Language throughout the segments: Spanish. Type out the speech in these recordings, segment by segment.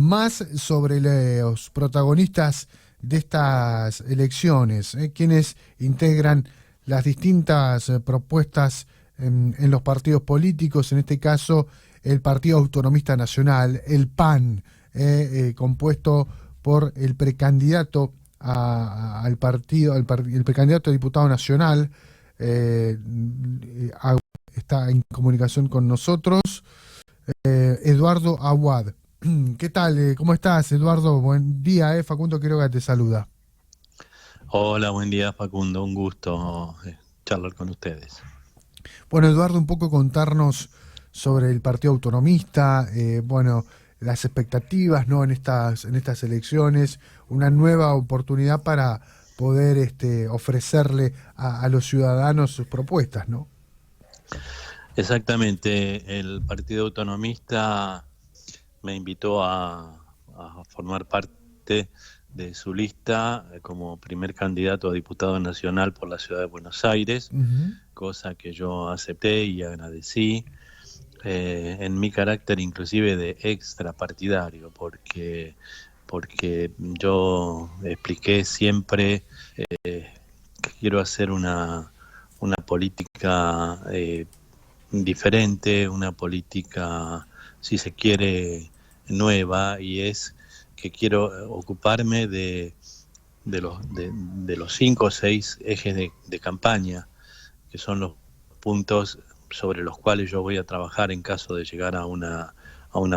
más sobre los protagonistas de estas elecciones, quienes integran las distintas propuestas en los partidos políticos, en este caso el Partido Autonomista Nacional, el PAN, compuesto por el precandidato al partido, el precandidato a diputado nacional, está en comunicación con nosotros, Eduardo Aguad. ¿Qué tal? ¿Cómo estás, Eduardo? Buen día, Facundo Quiroga te saluda. Hola, buen día, Facundo. Un gusto charlar con ustedes. Bueno, Eduardo, un poco contarnos sobre el Partido Autonomista, bueno, las expectativas, ¿no?, en estas elecciones, una nueva oportunidad para poder ofrecerle a los ciudadanos sus propuestas, ¿no? Exactamente. El Partido Autonomista me invitó a formar parte de su lista como primer candidato a diputado nacional por la ciudad de Buenos Aires, cosa que yo acepté y agradecí, en mi carácter inclusive de extrapartidario, porque yo expliqué siempre que quiero hacer una política diferente, una política, si se quiere, nueva, y es que quiero ocuparme de los 5 o 6 ejes de campaña, que son los puntos sobre los cuales yo voy a trabajar en caso de llegar a una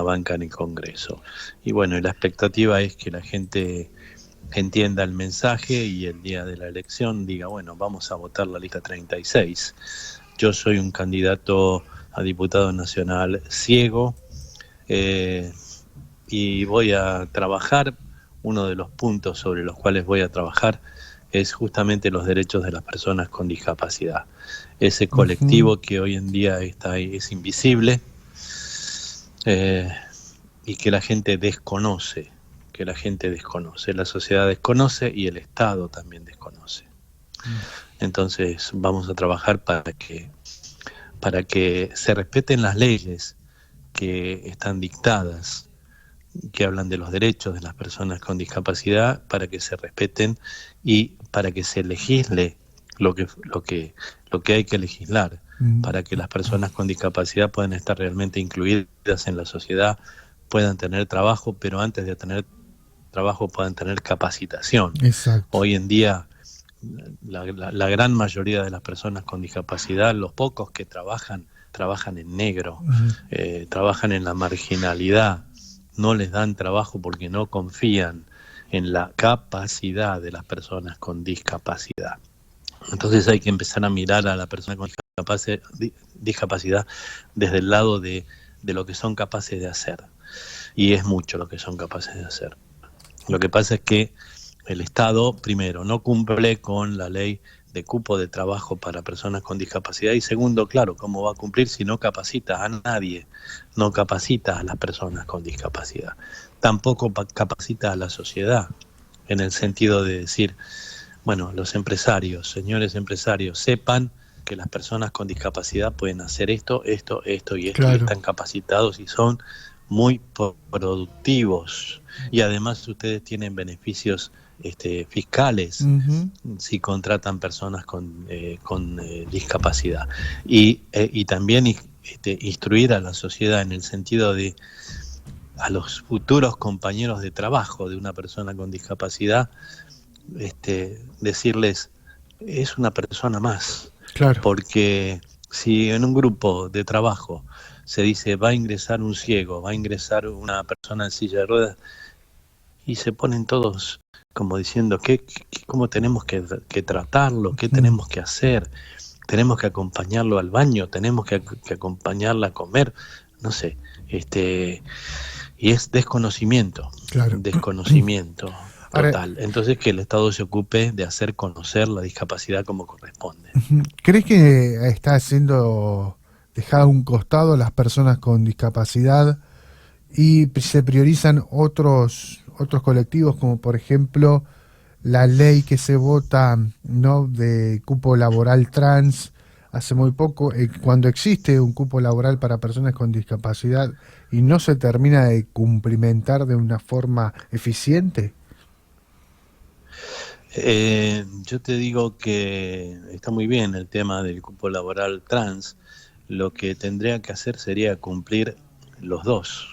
banca en el Congreso. Y bueno, la expectativa es que la gente entienda el mensaje y el día de la elección diga, bueno, vamos a votar la lista 36. Yo soy un candidato a diputado nacional ciego, y voy a trabajar, uno de los puntos sobre los cuales voy a trabajar es justamente los derechos de las personas con discapacidad. Ese colectivo que hoy en día es invisible, y que la gente desconoce, la sociedad desconoce y el Estado también desconoce. Entonces vamos a trabajar para que se respeten las leyes que están dictadas, que hablan de los derechos de las personas con discapacidad, para que se respeten y para que se legisle lo que hay que legislar, para que las personas con discapacidad puedan estar realmente incluidas en la sociedad, puedan tener trabajo, pero antes de tener trabajo puedan tener capacitación. Exacto. Hoy en día la gran mayoría de las personas con discapacidad, los pocos que trabajan en negro, trabajan en la marginalidad, no les dan trabajo porque no confían en la capacidad de las personas con discapacidad. Entonces hay que empezar a mirar a la persona con discapacidad desde el lado de lo que son capaces de hacer. Y es mucho lo que son capaces de hacer. Lo que pasa es que el Estado, primero, no cumple con la ley de cupo de trabajo para personas con discapacidad, y segundo, claro, ¿cómo va a cumplir si no capacita a nadie? No capacita a las personas con discapacidad. Tampoco capacita a la sociedad, en el sentido de decir, bueno, los empresarios, señores empresarios, sepan que las personas con discapacidad pueden hacer esto y esto, claro, y están capacitados y son muy productivos, y además ustedes tienen beneficios fiscales si contratan personas con discapacidad, y también instruir a la sociedad en el sentido de a los futuros compañeros de trabajo de una persona con discapacidad, decirles, es una persona más. Claro. Porque si en un grupo de trabajo se dice va a ingresar un ciego, va a ingresar una persona en silla de ruedas, y se ponen todos como diciendo cómo tenemos que tratarlo, qué tenemos que hacer, tenemos que acompañarlo al baño, tenemos que acompañarla a comer, no sé, y es desconocimiento, claro, desconocimiento total. Ahora, entonces que el Estado se ocupe de hacer conocer la discapacidad como corresponde. ¿crees que está siendo dejado a un costado las personas con discapacidad y se priorizan otros colectivos, como por ejemplo la ley que se vota, ¿no?, de cupo laboral trans hace muy poco, cuando existe un cupo laboral para personas con discapacidad y no se termina de cumplimentar de una forma eficiente? Yo te digo que está muy bien el tema del cupo laboral trans. Lo que tendría que hacer sería cumplir las dos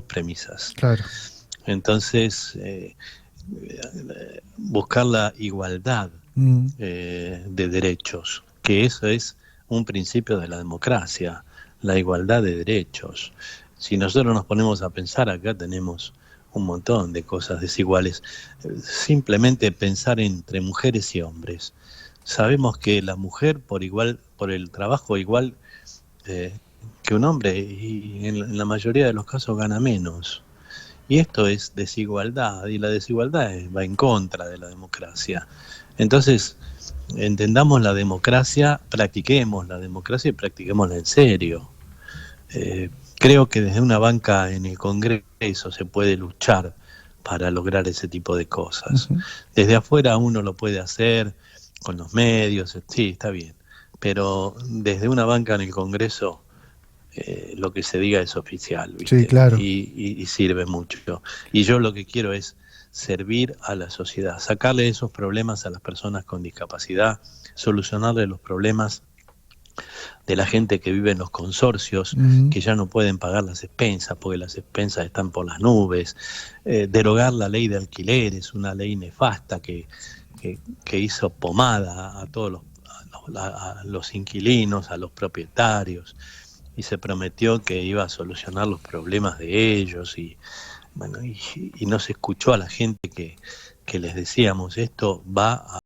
premisas. Claro. Entonces, buscar la igualdad Mm. de derechos, que eso es un principio de la democracia, la igualdad de derechos. Si nosotros nos ponemos a pensar, acá tenemos un montón de cosas desiguales. Simplemente pensar entre mujeres y hombres. Sabemos que la mujer por igual, por el trabajo igual que un hombre, y en la mayoría de los casos gana menos. Y esto es desigualdad, y la desigualdad va en contra de la democracia. Entonces, entendamos la democracia, practiquemos la democracia y practiquémosla en serio. Creo que desde una banca en el Congreso se puede luchar para lograr ese tipo de cosas. Ujú. Desde afuera uno lo puede hacer con los medios, sí, está bien, pero desde una banca en el Congreso lo que se diga es oficial, Sí, ¿viste? claro. Y sirve mucho. Y yo lo que quiero es servir a la sociedad, sacarle esos problemas a las personas con discapacidad, solucionarle los problemas de la gente que vive en los consorcios, Mm. que ya no pueden pagar las expensas porque las expensas están por las nubes, derogar la ley de alquileres, una ley nefasta que hizo pomada a todos a los inquilinos, a los propietarios, y se prometió que iba a solucionar los problemas de ellos, y bueno, y no se escuchó a la gente que les decíamos, esto va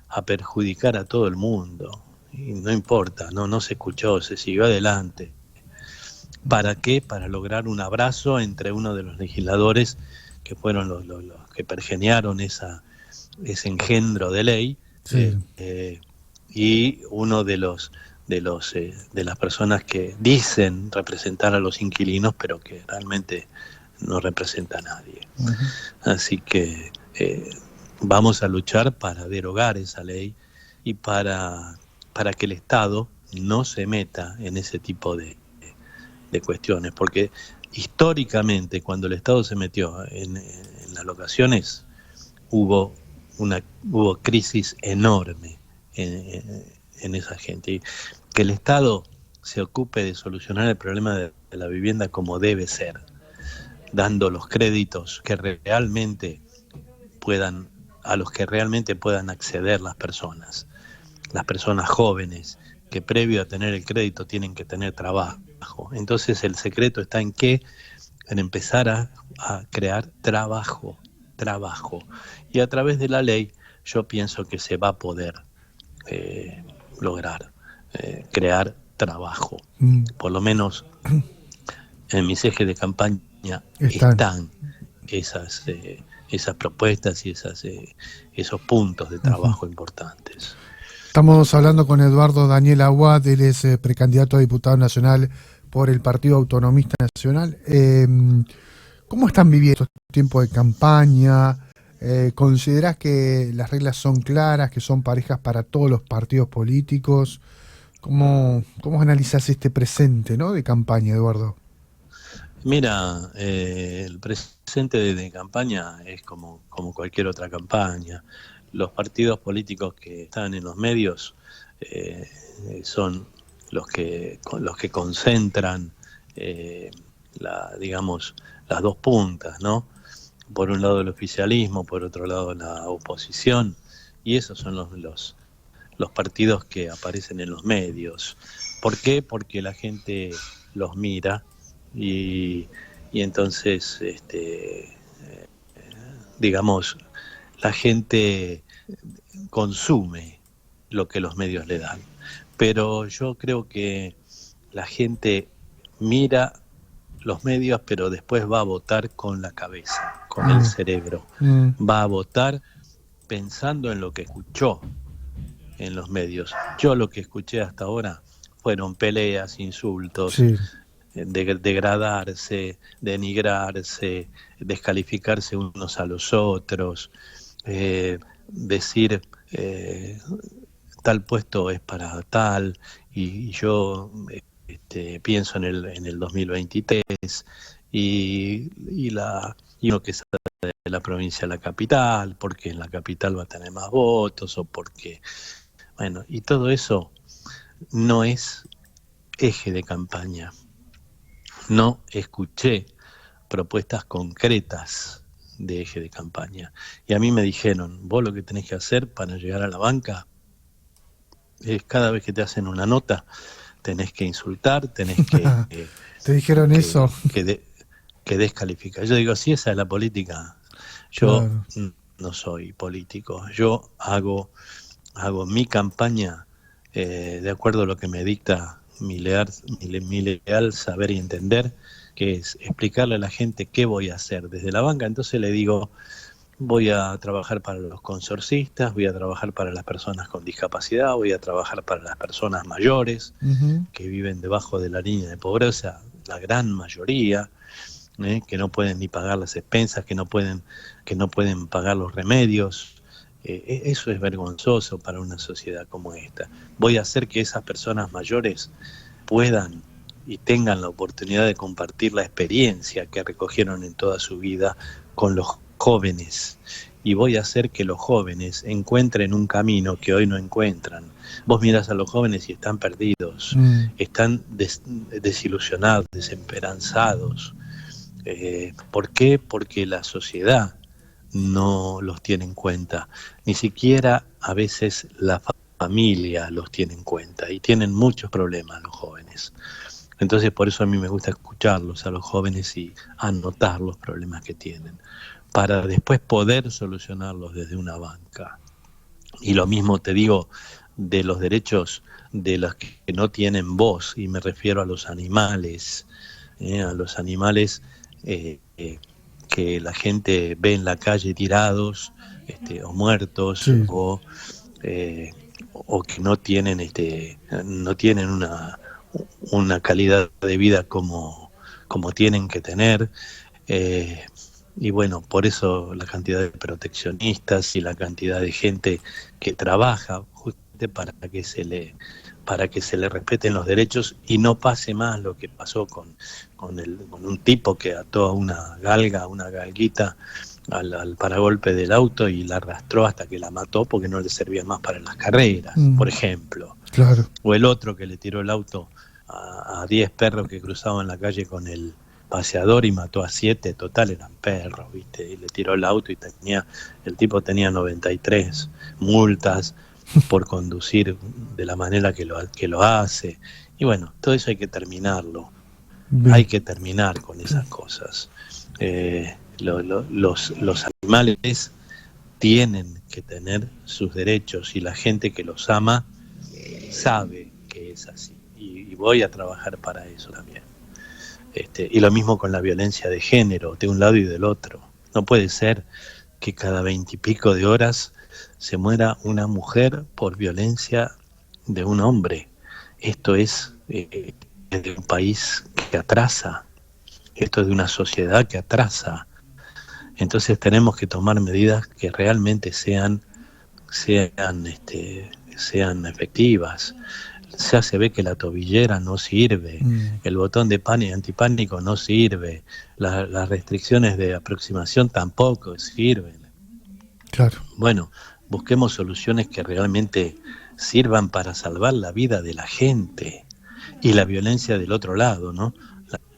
a perjudicar a todo el mundo. Y no importa, no se escuchó, se siguió adelante. ¿Para qué? Para lograr un abrazo entre uno de los legisladores que fueron los que pergeniaron ese engendro de ley, Sí. y uno de las personas que dicen representar a los inquilinos, pero que realmente no representa a nadie. Ujú. Así que vamos a luchar para derogar esa ley y para que el Estado no se meta en ese tipo de cuestiones, porque históricamente cuando el Estado se metió en las locaciones hubo crisis enorme en esa gente. Y que el Estado se ocupe de solucionar el problema de la vivienda como debe ser, dando los créditos que realmente a los que realmente puedan acceder las personas jóvenes, que previo a tener el crédito tienen que tener trabajo. Entonces el secreto está en empezar a crear trabajo. Y a través de la ley yo pienso que se va a poder lograr crear trabajo. Mm. Por lo menos en mis ejes de campaña Están. están esas propuestas y esos puntos de Ujú. trabajo importantes. Estamos hablando con Eduardo Daniel Aguad, él es precandidato a diputado nacional por el Partido Autonomista Nacional. ¿Cómo están viviendo estos tiempos de campaña? ¿Considerás que las reglas son claras, que son parejas para todos los partidos políticos? ¿Cómo analizás este presente, ¿no?, de campaña, Eduardo? Mira, el presente de campaña es como cualquier otra campaña. Los partidos políticos que están en los medios son los que concentran, digamos, las dos puntas, ¿no? Por un lado el oficialismo, por otro lado la oposición, y esos son los partidos que aparecen en los medios. ¿Por qué? Porque la gente los mira y entonces, digamos, la gente consume lo que los medios le dan. Pero yo creo que la gente mira los medios, pero después va a votar con la cabeza, con el cerebro. Mm. Va a votar pensando en lo que escuchó en los medios. Yo lo que escuché hasta ahora fueron peleas, insultos, Sí. degradarse, denigrarse, descalificarse unos a los otros, decir tal puesto es para tal, y yo pienso en el 2023 y uno que sale de la provincia a la capital, porque en la capital va a tener más votos o porque, bueno, y todo eso no es eje de campaña. No escuché propuestas concretas de eje de campaña. Y a mí me dijeron, vos lo que tenés que hacer para llegar a la banca es cada vez que te hacen una nota, tenés que insultar, tenés que... ¿Te dijeron eso? Que descalificar. Yo digo, si esa es la política, yo no soy político. Yo hago mi campaña de acuerdo a lo que me dicta mi leal saber y entender, que es explicarle a la gente qué voy a hacer desde la banca. Entonces le digo, voy a trabajar para los consorcistas, voy a trabajar para las personas con discapacidad, voy a trabajar para las personas mayores que viven debajo de la línea de pobreza, la gran mayoría, que no pueden ni pagar las expensas, que no pueden pagar los remedios. Eso es vergonzoso para una sociedad como esta. Voy a hacer que esas personas mayores puedan y tengan la oportunidad de compartir la experiencia que recogieron en toda su vida con los jóvenes. Y voy a hacer que los jóvenes encuentren un camino que hoy no encuentran. Vos mirás a los jóvenes y están perdidos, están desilusionados, desesperanzados. ¿Por qué? Porque la sociedad no los tiene en cuenta, ni siquiera a veces la familia los tiene en cuenta y tienen muchos problemas los jóvenes. Entonces por eso a mí me gusta escucharlos a los jóvenes y anotar los problemas que tienen, para después poder solucionarlos desde una banca. Y lo mismo te digo de los derechos de los que no tienen voz, y me refiero a los animales, que la gente ve en la calle tirados, o muertos, sí, o que no tienen una calidad de vida como tienen que tener. Y bueno, por eso la cantidad de proteccionistas y la cantidad de gente que trabaja justamente para que se le respeten los derechos y no pase más lo que pasó con un tipo que ató a una galguita al paragolpe del auto y la arrastró hasta que la mató porque no le servía más para las carreras, por ejemplo. Claro. O el otro que le tiró el auto a 10 perros que cruzaban la calle con el paseador y mató a 7, total eran perros, ¿viste? Y le tiró el auto y el tipo tenía 93 multas por conducir de la manera que lo hace. Y bueno, todo eso hay que terminarlo. Bien. Hay que terminar con esas cosas. Los animales tienen que tener sus derechos y la gente que los ama sabe que es así. Y voy a trabajar para eso también. Y lo mismo con la violencia de género, de un lado y del otro. No puede ser que cada 20 y pico de horas se muera una mujer por violencia de un hombre. Esto es de un país que atrasa, esto es de una sociedad que atrasa. Entonces tenemos que tomar medidas que realmente sean efectivas. Ya se ve que la tobillera no sirve, el botón de pánico antipánico no sirve, las restricciones de aproximación tampoco sirven. Claro. Bueno, busquemos soluciones que realmente sirvan para salvar la vida de la gente. Y la violencia del otro lado, ¿no?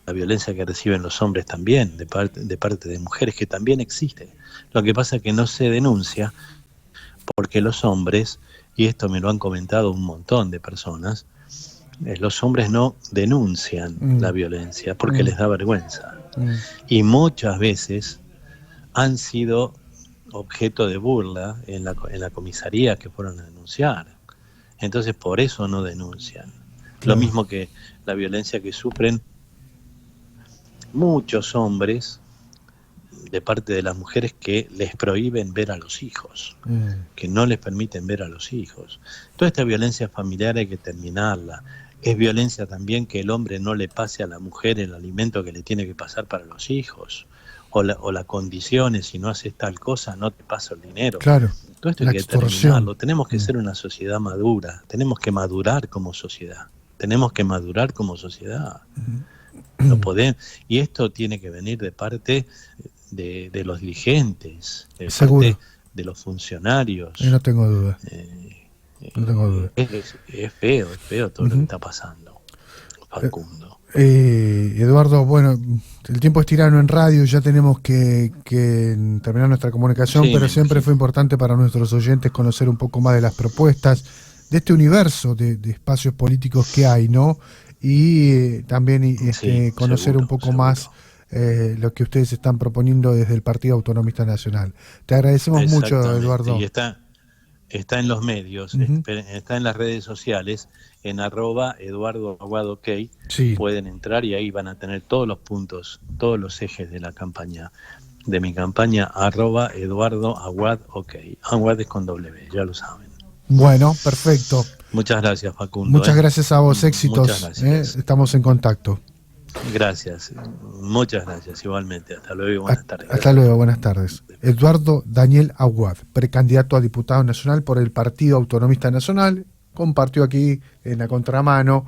La violencia que reciben los hombres también, de parte de mujeres, que también existe. Lo que pasa es que no se denuncia porque los hombres, y esto me lo han comentado un montón de personas, los hombres no denuncian la violencia porque les da vergüenza. Y muchas veces han sido objeto de burla en la comisaría que fueron a denunciar. Entonces por eso no denuncian. Lo mismo que la violencia que sufren muchos hombres de parte de las mujeres que les prohíben ver a los hijos, que no les permiten ver a los hijos. Toda esta violencia familiar hay que terminarla. Es violencia también que el hombre no le pase a la mujer el alimento que le tiene que pasar para los hijos, o las condiciones, si no haces tal cosa no te paso el dinero. Claro. Todo esto hay que terminarlo. Tenemos que ser una sociedad madura, tenemos que madurar como sociedad. tenemos que madurar como sociedad. No podemos, y esto tiene que venir de parte de los dirigentes, de Seguro. parte de los funcionarios. No tengo duda. No tengo duda. Es feo todo lo que está pasando, Facundo. Eduardo, bueno, el tiempo es tirano en radio, ya tenemos que terminar nuestra comunicación, Sí, pero siempre fue importante para nuestros oyentes conocer un poco más de las propuestas, de este universo de espacios políticos que hay, ¿no? Y también conocer seguro, un poco más lo que ustedes están proponiendo desde el Partido Autonomista Nacional. Te agradecemos mucho, Eduardo. Y está en los medios, está en las redes sociales, en @EduardoAguadOK. Sí. Pueden entrar y ahí van a tener todos los puntos, todos los ejes de la campaña, de mi campaña, @EduardoAguadOK. Aguad es con W, ya lo saben. Bueno, perfecto. Muchas gracias, Facundo. Muchas gracias a vos, éxitos. Muchas gracias. Estamos en contacto. Gracias, muchas gracias, igualmente. Hasta luego y buenas tardes. Hasta luego, buenas tardes. Eduardo Daniel Aguad, precandidato a diputado nacional por el Partido Autonomista Nacional, compartió aquí en la contramano